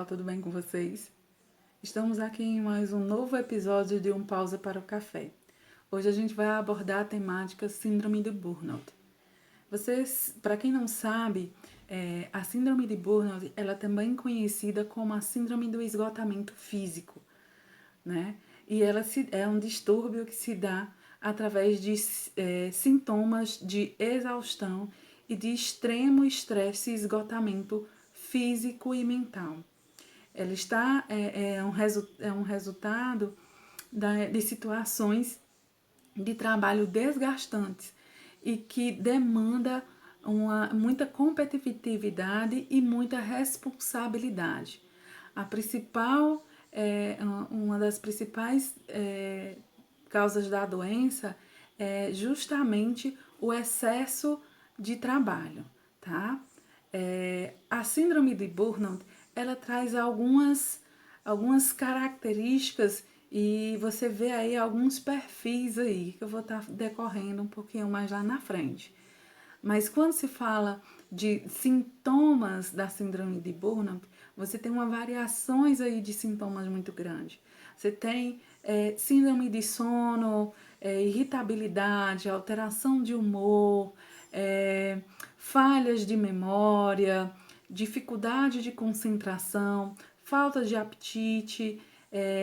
pessoal, tudo bem com vocês? Estamos aqui em mais um novo episódio de Um Pausa para o Café. Hoje a gente vai abordar a temática Síndrome de Burnout. Vocês, para quem não sabe, a Síndrome de Burnout ela é também conhecida como a Síndrome do Esgotamento Físico, né? E ela é um distúrbio que se dá através de sintomas de exaustão e de extremo estresse e esgotamento físico e mental. Ela é um resultado de situações de trabalho desgastantes e que demanda muita competitividade e muita responsabilidade. A principal, uma das principais causas da doença é justamente o excesso de trabalho, tá? A síndrome de Burnout, ela traz algumas características e você vê aí alguns perfis aí que eu vou estar decorrendo um pouquinho mais lá na frente. Mas quando se fala de sintomas da síndrome de Burnout, você tem uma variações aí de sintomas muito grande. Você tem síndrome de sono, irritabilidade, alteração de humor, falhas de memória, dificuldade de concentração, falta de apetite,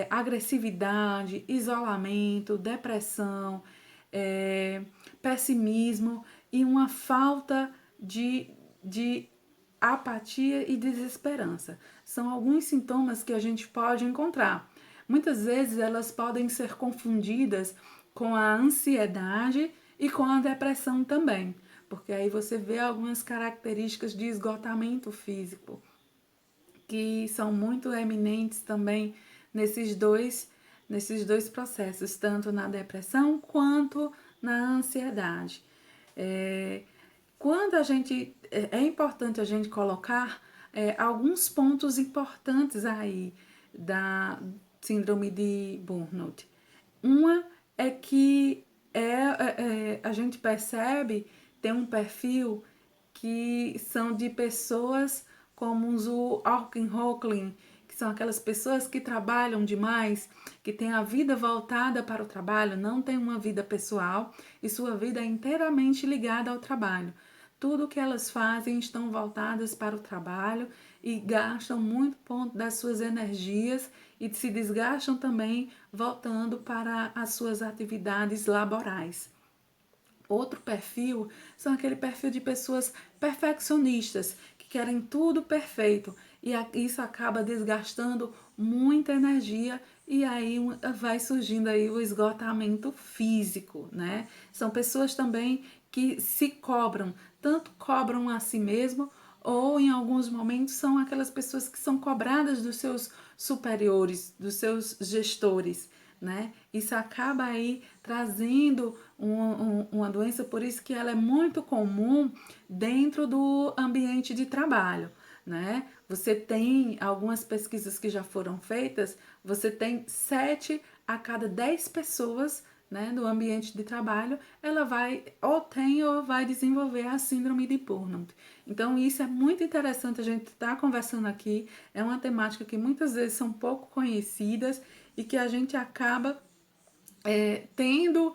agressividade, isolamento, depressão, pessimismo e uma falta de apatia e desesperança. São alguns sintomas que a gente pode encontrar. Muitas vezes elas podem ser confundidas com a ansiedade e com a depressão também, porque aí você vê algumas características de esgotamento físico que são muito eminentes também nesses dois processos, tanto na depressão quanto na ansiedade. Quando a gente é importante a gente colocar alguns pontos importantes aí da síndrome de Burnout. Uma é que a gente percebe tem um perfil que são de pessoas como o Auken Hocklin, que são aquelas pessoas que trabalham demais, que têm a vida voltada para o trabalho, não tem uma vida pessoal e sua vida é inteiramente ligada ao trabalho. Tudo que elas fazem estão voltadas para o trabalho e gastam muito ponto das suas energias e se desgastam também voltando para as suas atividades laborais. Outro perfil são aquele perfil de pessoas perfeccionistas, que querem tudo perfeito e isso acaba desgastando muita energia e aí vai surgindo aí o esgotamento físico, né? São pessoas também que se cobram, tanto cobram a si mesmo ou em alguns momentos são aquelas pessoas que são cobradas dos seus superiores, dos seus gestores, né? Isso acaba aí trazendo uma doença, por isso que ela é muito comum dentro do ambiente de trabalho, né? Você tem algumas pesquisas que já foram feitas, você tem 7 a cada 10 pessoas, né, no ambiente de trabalho, ela vai ou tem ou vai desenvolver a síndrome de Burnout. Então isso é muito interessante a gente estar conversando aqui, é uma temática que muitas vezes são pouco conhecidas e que a gente acaba tendo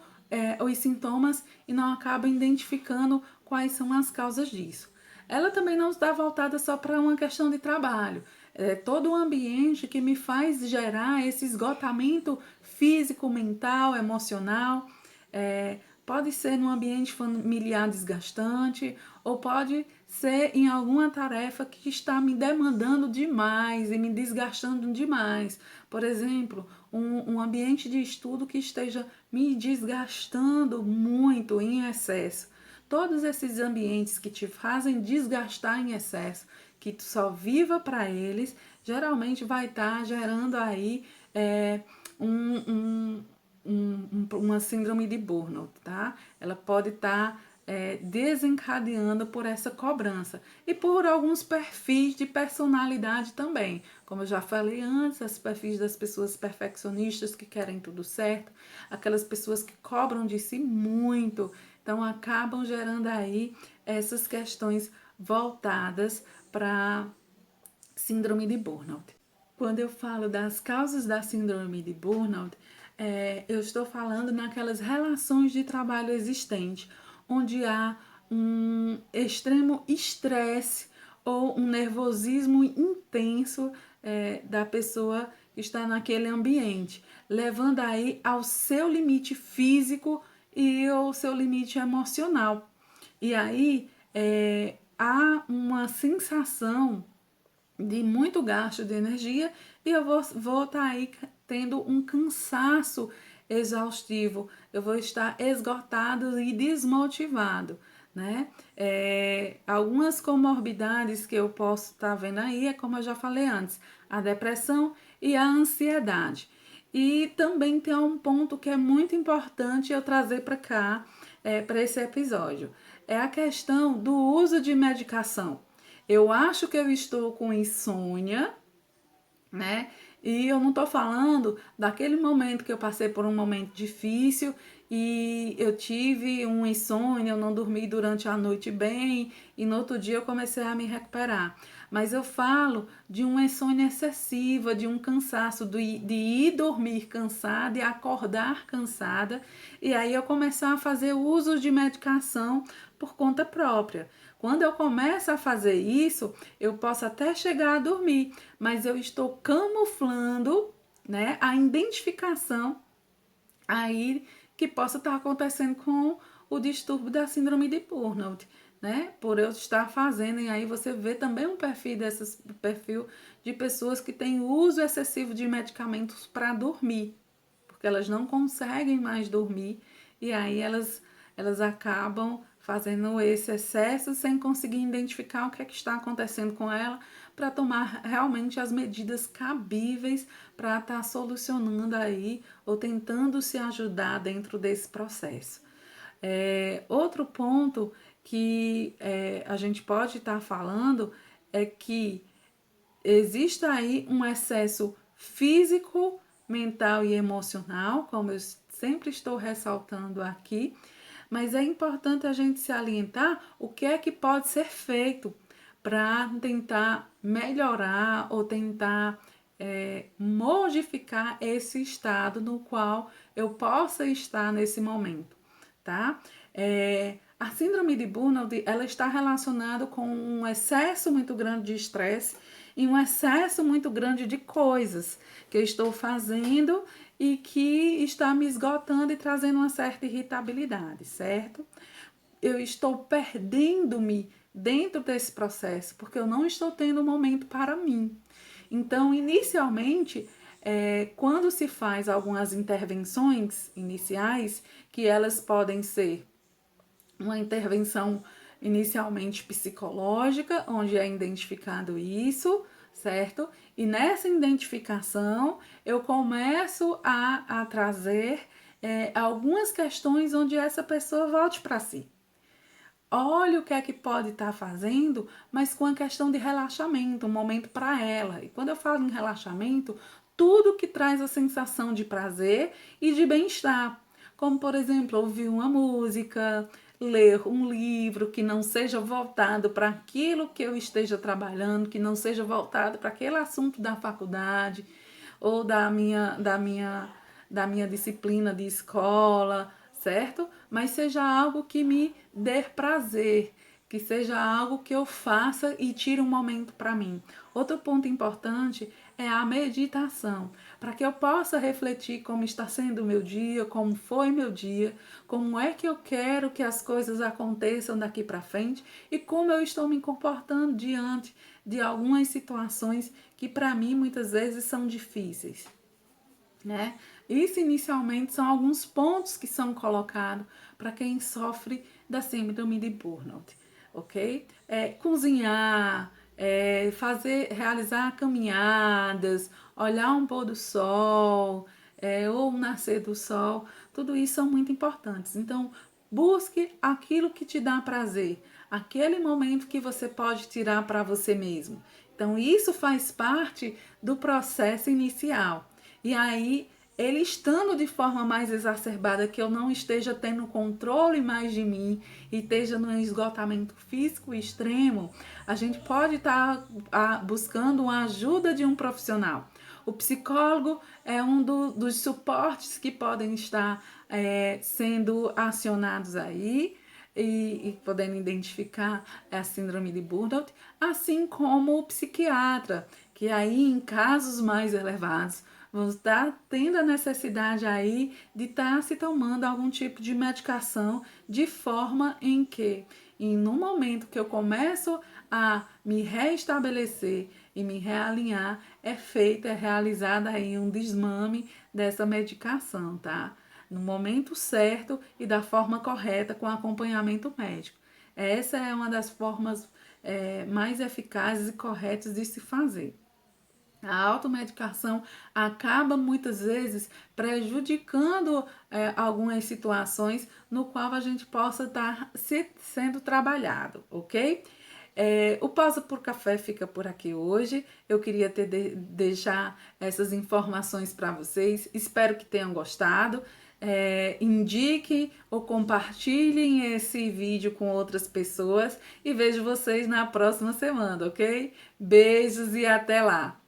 os sintomas e não acaba identificando quais são as causas disso. Ela também não está voltada só para uma questão de trabalho. É todo o ambiente que me faz gerar esse esgotamento físico, mental, emocional. Pode ser num ambiente familiar desgastante ou pode ser em alguma tarefa que está me demandando demais e me desgastando demais. Por exemplo, um ambiente de estudo que esteja me desgastando muito em excesso. Todos esses ambientes que te fazem desgastar em excesso, que tu só viva para eles, geralmente vai estar gerando aí uma síndrome de Burnout, tá? Ela pode estar desencadeando por essa cobrança e por alguns perfis de personalidade também. Como eu já falei antes, os perfis das pessoas perfeccionistas que querem tudo certo, aquelas pessoas que cobram de si muito, então acabam gerando aí essas questões voltadas para Síndrome de burnout. Quando eu falo das causas da síndrome de burnout, eu estou falando naquelas relações de trabalho existentes, onde há um extremo estresse ou um nervosismo intenso da pessoa que está naquele ambiente, levando aí ao seu limite físico e ao seu limite emocional. E aí há uma sensação de muito gasto de energia e eu vou estar aí tendo um cansaço exaustivo, eu vou estar esgotado e desmotivado, né? Algumas comorbidades que eu posso estar vendo aí é como eu já falei antes, a depressão e a ansiedade. E também tem um ponto que é muito importante eu trazer para cá, para esse episódio, é a questão do uso de medicação. Eu acho que eu estou com insônia, né? E eu não tô falando daquele momento que eu passei por um momento difícil e eu tive um insônia, eu não dormi durante a noite bem e no outro dia eu comecei a me recuperar. Mas eu falo de uma insônia excessiva, de um cansaço, de ir dormir cansada e acordar cansada e aí eu começar a fazer uso de medicação por conta própria. Quando eu começo a fazer isso, eu posso até chegar a dormir, mas eu estou camuflando, né, a identificação aí que possa estar acontecendo com o distúrbio da síndrome de burnout, né? Por eu estar fazendo, e aí você vê também um perfil de pessoas que têm uso excessivo de medicamentos para dormir, porque elas não conseguem mais dormir e aí elas acabam fazendo esse excesso sem conseguir identificar o que é que está acontecendo com ela para tomar realmente as medidas cabíveis para estar solucionando aí ou tentando se ajudar dentro desse processo. Outro ponto que a gente pode estar falando é que existe aí um excesso físico, mental e emocional, como eu sempre estou ressaltando aqui, mas é importante a gente se alientar o que é que pode ser feito para tentar melhorar ou tentar modificar esse estado no qual eu possa estar nesse momento, tá? A síndrome de burnout, ela está relacionada com um excesso muito grande de estresse e um excesso muito grande de coisas que eu estou fazendo e que está me esgotando e trazendo uma certa irritabilidade, certo? Eu estou perdendo-me dentro desse processo porque eu não estou tendo um momento para mim. Então, inicialmente, quando se faz algumas intervenções iniciais, que elas podem ser uma intervenção inicialmente psicológica, onde é identificado isso, certo? E nessa identificação eu começo a trazer algumas questões onde essa pessoa volte para si. Olha o que é que pode estar fazendo, mas com a questão de relaxamento, um momento para ela. E quando eu falo em relaxamento, tudo que traz a sensação de prazer e de bem-estar. Como, por exemplo, ouvir uma música, ler um livro que não seja voltado para aquilo que eu esteja trabalhando, que não seja voltado para aquele assunto da faculdade ou da minha disciplina de escola, certo? Mas seja algo que me dê prazer, que seja algo que eu faça e tire um momento para mim. Outro ponto importante é a meditação, para que eu possa refletir como está sendo o meu dia, como foi meu dia, como é que eu quero que as coisas aconteçam daqui para frente e como eu estou me comportando diante de algumas situações que para mim muitas vezes são difíceis, né? Isso inicialmente são alguns pontos que são colocados para quem sofre da síndrome de burnout, ok? Cozinhar, realizar caminhadas, olhar um pôr do sol, ou um nascer do sol, tudo isso são muito importantes. Então, busque aquilo que te dá prazer, aquele momento que você pode tirar para você mesmo. Então, isso faz parte do processo inicial. E aí ele estando de forma mais exacerbada, que eu não esteja tendo controle mais de mim e esteja num esgotamento físico extremo, a gente pode estar buscando a ajuda de um profissional. O psicólogo é um dos suportes que podem estar sendo acionados aí e podendo identificar a síndrome de burnout, assim como o psiquiatra, que aí em casos mais elevados vão estar tendo a necessidade aí de estar se tomando algum tipo de medicação de forma em que, no momento que eu começo a me reestabelecer e me realinhar, é realizado aí um desmame dessa medicação, tá? No momento certo e da forma correta, com acompanhamento médico. Essa é uma das formas mais eficazes e corretas de se fazer. A automedicação acaba muitas vezes prejudicando algumas situações no qual a gente possa estar sendo trabalhado, ok? O Pausa por Café fica por aqui hoje. Eu queria deixar essas informações para vocês. Espero que tenham gostado. Indiquem ou compartilhem esse vídeo com outras pessoas e vejo vocês na próxima semana, ok? Beijos e até lá!